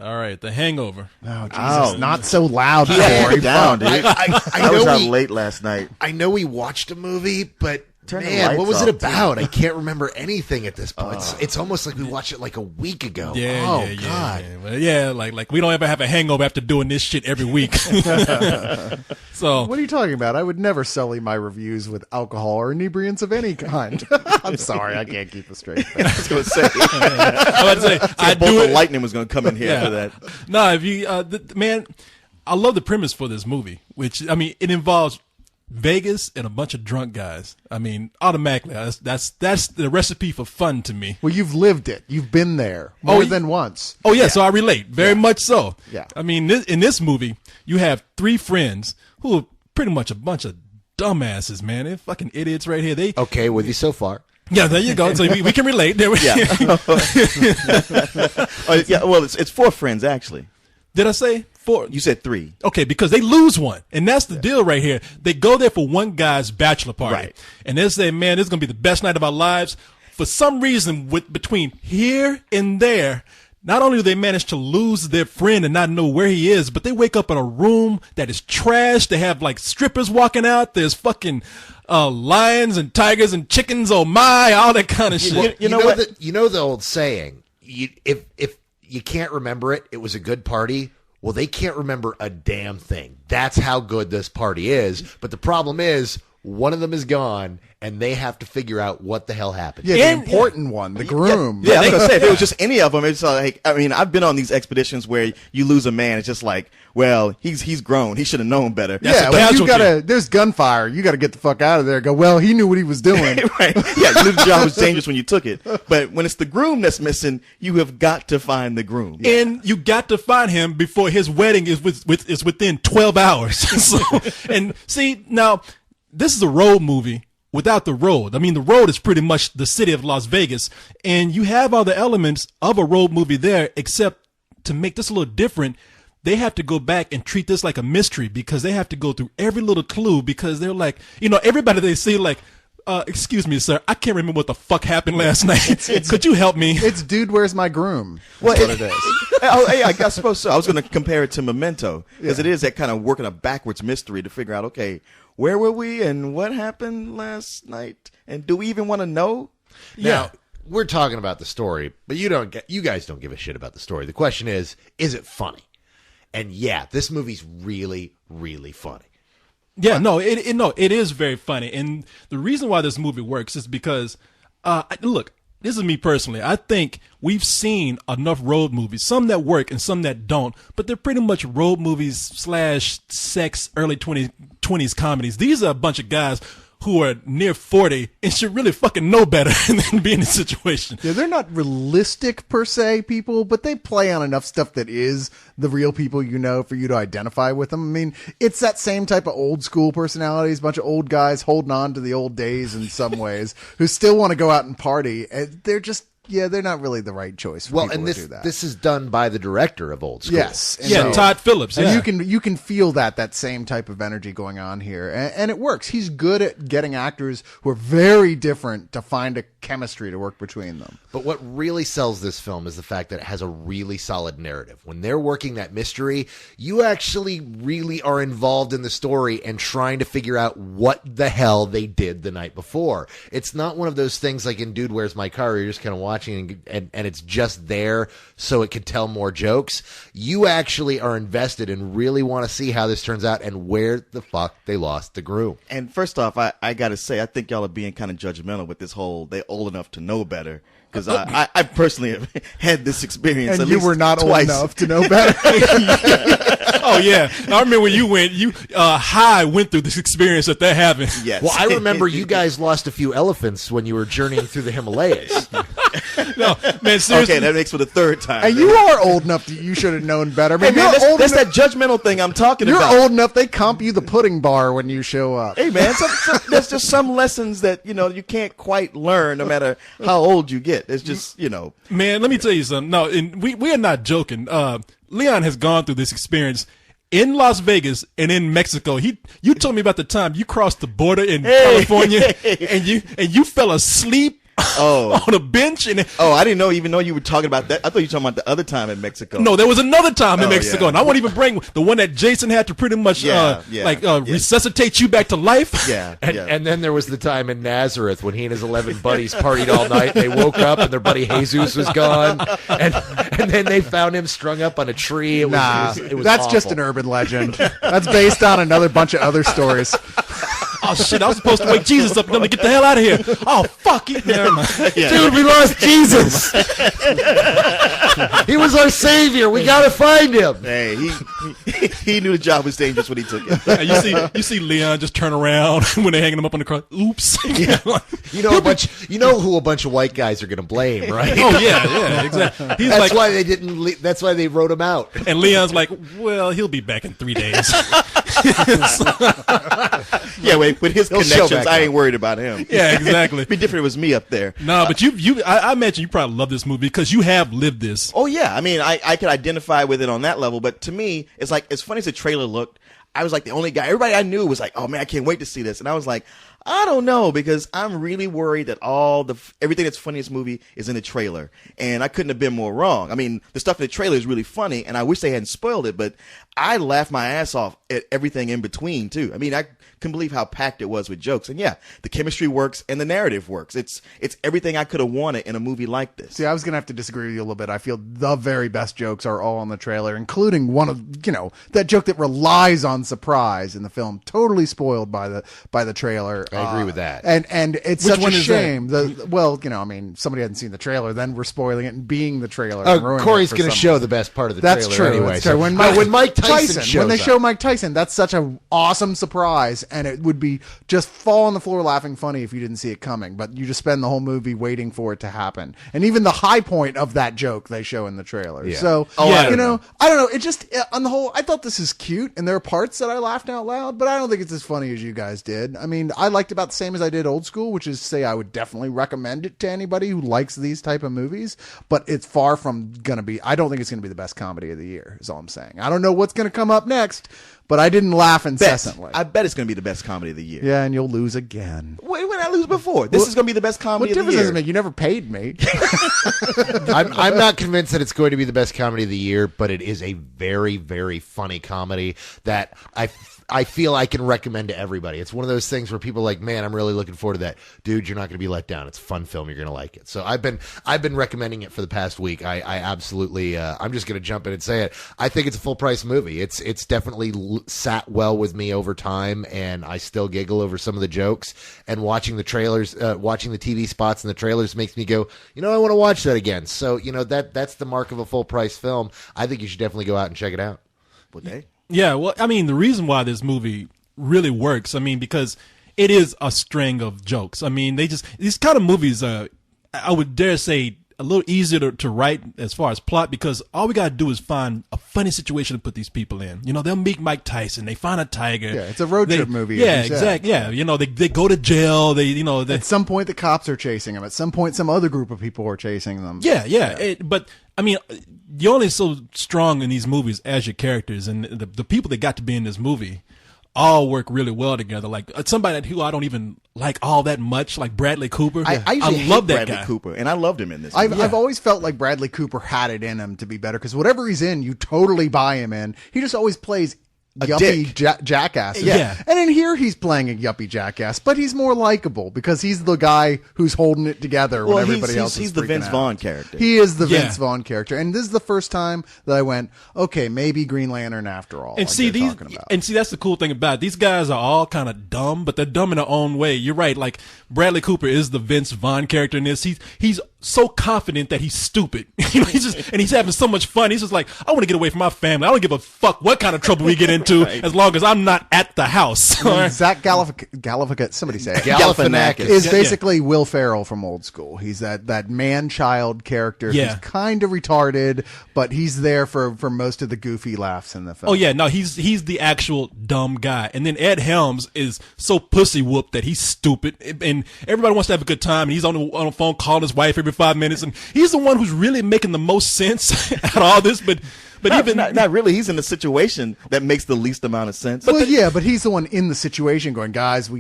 All right, The Hangover. Oh, Jesus. Not so loud, Yeah, Corey. down, dude. I was know out we- late last night. I know we watched a movie, but Turn the man, what lights was it off, about? I can't remember anything at this point. It's almost like we watched it like a week ago. Yeah, oh yeah, God. yeah. Well, yeah, like we don't ever have a hangover after doing this shit every week. So What are you talking about? I would never sully my reviews with alcohol or inebriants of any kind. I'm sorry, I can't keep a straight face. I was going to say. I was about to say, I both do the it. lightning was going to come in here for that. No, if you, man, I love the premise for this movie, which, I mean, it involves Vegas and a bunch of drunk guys. I mean, automatically, that's the recipe for fun to me. Well, you've lived it. You've been there more than once. Oh, yeah, so I relate very much so. Yeah. I mean, in this movie, you have three friends who are pretty much a bunch of dumbasses, man. They're fucking idiots right here. They Okay, with you so far. Yeah, there you go. So we can relate. There we Yeah, well, it's four friends, actually. Did I say four? You said three. Okay, because they lose one. And that's the deal right here. They go there for one guy's bachelor party. Right. And they say, man, this is going to be the best night of our lives. For some reason, between here and there, not only do they manage to lose their friend and not know where he is, but they wake up in a room that is trash. They have like strippers walking out. There's fucking lions and tigers and chickens. Oh my, all that kind of shit. You know what? You know the old saying, if you can't remember it, it was a good party. Well, they can't remember a damn thing. That's how good this party is. But the problem is, one of them is gone, and they have to figure out what the hell happened. Yeah, the important one, the groom. Yeah, I was gonna say if it was just any of them, it's like, I mean, I've been on these expeditions where you lose a man. It's just like, well, he's grown. He should have known better. Yeah, well, there's gunfire. You gotta get the fuck out of there. Go, well, he knew what he was doing. Right. Yeah, you knew the job was dangerous when you took it. But when it's the groom that's missing, you have got to find the groom. And you got to find him before his wedding is within 12 hours. So, and see, now, this is a road movie without the road. I mean, the road is pretty much the city of Las Vegas, and you have all the elements of a road movie there, except to make this a little different, they have to go back and treat this like a mystery because they have to go through every little clue because they're like, you know, everybody they see like, excuse me, sir, I can't remember what the fuck happened last night. Could you help me? It's Dude, Where's My Groom? That's what it is. I suppose so. I was going to compare it to Memento because it is that kind of working a backwards mystery to figure out, okay, where were we and what happened last night? And do we even want to know? Now, we're talking about the story, but you guys don't give a shit about the story. The question is it funny? And yeah, this movie's really, really funny. Yeah, no, it is very funny. And the reason why this movie works is because, look, this is me personally. I think we've seen enough road movies, some that work and some that don't, but they're pretty much road movies / sex, early 20s comedies. These are a bunch of guys who are near 40 and should really fucking know better than be in this situation. Yeah, they're not realistic per se people, but they play on enough stuff that is the real people you know for you to identify with them. I mean, it's that same type of old school personalities, bunch of old guys holding on to the old days in some ways who still want to go out and party. And they're just, they're not really the right choice for people to do that. This is done by the director of Old School. Yes. Yeah, Todd Phillips. And Yeah. you can feel that same type of energy going on here. And it works. He's good at getting actors who are very different to find a chemistry to work between them. But what really sells this film is the fact that it has a really solid narrative. When they're working that mystery, you actually really are involved in the story and trying to figure out what the hell they did the night before. It's not one of those things like in Dude, Where's My Car? Where you're just kind of watching and it's just there so it could tell more jokes. You actually are invested and really want to see how this turns out and where the fuck they lost the groom. And first off, I got to say, I think y'all are being kind of judgmental with this whole, they old enough to know better. Because I personally have had this experience. And at you least were not twice. old enough to know better. Oh, yeah. I remember when you went through this experience that they're having. Yes. Well, I remember you guys lost a few elephants when you were journeying through the Himalayas. No, man, seriously. Okay, that makes for the third time. And you are old enough that you should have known better. I mean, Hey, man, you're old that's enough, that judgmental thing I'm talking you're about. old enough, they comp you the pudding bar when you show up. Hey, man, there's just some lessons that, you can't quite learn no matter how old you get. It's just, Man, let me tell you something. No, and we are not joking. Leon has gone through this experience in Las Vegas and in Mexico. You told me about the time you crossed the border in California and you fell asleep on a bench. And I didn't even know you were talking about that. I thought you were talking about the other time in Mexico. no, there was another time in Mexico, yeah. and I won't even bring the one that Jason had to pretty much resuscitate you back to life. Yeah, And then there was the time in Nazareth when he and his 11 buddies partied all night. They woke up and their buddy Jesus was gone, and then they found him strung up on a tree. It was that's awful. just an urban legend. That's based on another bunch of other stories. Oh shit! I was supposed to wake Jesus up and tell him to get the hell out of here. Oh fuck it! Never mind. Dude, we lost Jesus. He was our savior. We gotta find him. Hey, he knew the job was dangerous when he took it. And you see Leon just turn around when they're hanging him up on the cross. Oops. You know who a bunch of white guys are gonna blame, right? Oh yeah, exactly. He's That's why they didn't. That's why they wrote him out. And Leon's like, well, he'll be back in 3 days. Yeah, with his He'll show connections, back I ain't up. worried about him. Yeah, exactly. It'd be different if it was me up there. No, but I imagine you probably love this movie because you have lived this. Oh yeah, I mean, I could identify with it on that level, but to me, it's like, as funny as the trailer looked, I was like the only guy. Everybody I knew was like, "Oh man, I can't wait to see this," and I was like, I don't know, because I'm really worried that everything that's funny in this movie is in the trailer, and I couldn't have been more wrong. I mean, the stuff in the trailer is really funny, and I wish they hadn't spoiled it, but I laughed my ass off at everything in between too. I mean, I couldn't believe how packed it was with jokes, and yeah, the chemistry works and the narrative works. It's everything I could have wanted in a movie like this. See, I was gonna have to disagree with you a little bit. I feel the very best jokes are all in the trailer, including one of that joke that relies on surprise in the film, totally spoiled by the trailer. I agree with that. And it's Which such a one is shame. I mean, somebody hadn't seen the trailer, then we're spoiling it and being the trailer. and ruining Corey's it for going to someone. show the best part of the That's trailer true. anyway. That's true. When Mike Tyson shows when they up. show Mike Tyson, that's such an awesome surprise, and it would be just fall on the floor laughing funny if you didn't see it coming. But you just spend the whole movie waiting for it to happen, and even the high point of that joke they show in the trailer. Yeah. So I don't know. I don't know. It just on the whole, I thought this is cute, and there are parts that I laughed out loud, but I don't think it's as funny as you guys did. I mean, I liked about the same as I did Old School, which is say I would definitely recommend it to anybody who likes these type of movies, but it's far from gonna be. I don't think it's gonna be the best comedy of the year. Is all I'm saying. I don't know what's gonna come up next, but I didn't laugh incessantly. I bet it's going to be the best comedy of the year. Yeah, and you'll lose again. When did I lose before? This is going to be the best comedy What of the difference year. does it make? You never paid me. I'm not convinced that it's going to be the best comedy of the year, but it is a very, very funny comedy that I feel I can recommend to everybody. It's one of those things where people are like, man, I'm really looking forward to that. Dude, you're not going to be let down. It's a fun film. You're going to like it. So I've been recommending it for the past week. I absolutely, I'm just going to jump in and say it. I think it's a full price movie. It's definitely sat well with me over time, and I still giggle over some of the jokes, and watching the trailers, watching the TV spots and the trailers makes me go, I want to watch that again. So, that's the mark of a full price film. I think you should definitely go out and check it out. Would they? Yeah, well, I mean, the reason why this movie really works, I mean, because it is a string of jokes. I mean, these kind of movies, I would dare say, a little easier to write as far as plot, because all we got to do is find a funny situation to put these people in. They'll meet Mike Tyson. They find a tiger. Yeah, it's a road trip movie. Yeah, as you said. exactly. Yeah, they go to jail. At some point, the cops are chasing them. At some point, some other group of people are chasing them. Yeah. But I mean, you're only so strong in these movies as your characters, and the people that got to be in this movie all work really well together. Like somebody who I don't even like all that much, like Bradley Cooper. I usually love hate that Bradley guy. Cooper, and I loved him in this. I've always felt like Bradley Cooper had it in him to be better, because whatever he's in, you totally buy him in. He just always plays yuppie jackass. Yeah. And in here, he's playing a yuppie jackass, but he's more likable because he's the guy who's holding it together when everybody else is he's the freaking Vince out. Vaughn character. He is the Yeah. Vince Vaughn character. And this is the first time that I went, okay, maybe Green Lantern after all. And like see they're these, talking about. and see that's the cool thing about it. These guys are all kind of dumb, but they're dumb in their own way. You're right. Like Bradley Cooper is the Vince Vaughn character in this. He's so confident that he's stupid. He's having so much fun. He's just like, I want to get away from my family. I don't give a fuck what kind of trouble we get into, as long as I'm not at the house. Zach Galifianakis, somebody say it. Galifianakis. Is basically Will Ferrell from Old School. He's that man-child character Yeah. who's kind of retarded, but he's there for most of the goofy laughs in the film. Oh yeah, no, he's the actual dumb guy. And then Ed Helms is so pussy whooped that he's stupid, and everybody wants to have a good time. And he's on the phone calling his wife every 5 minutes, and he's the one who's really making the most sense out of all this. But even not really. He's in the situation that makes the least amount of sense. Well, yeah, but he's the one in the situation going, guys, we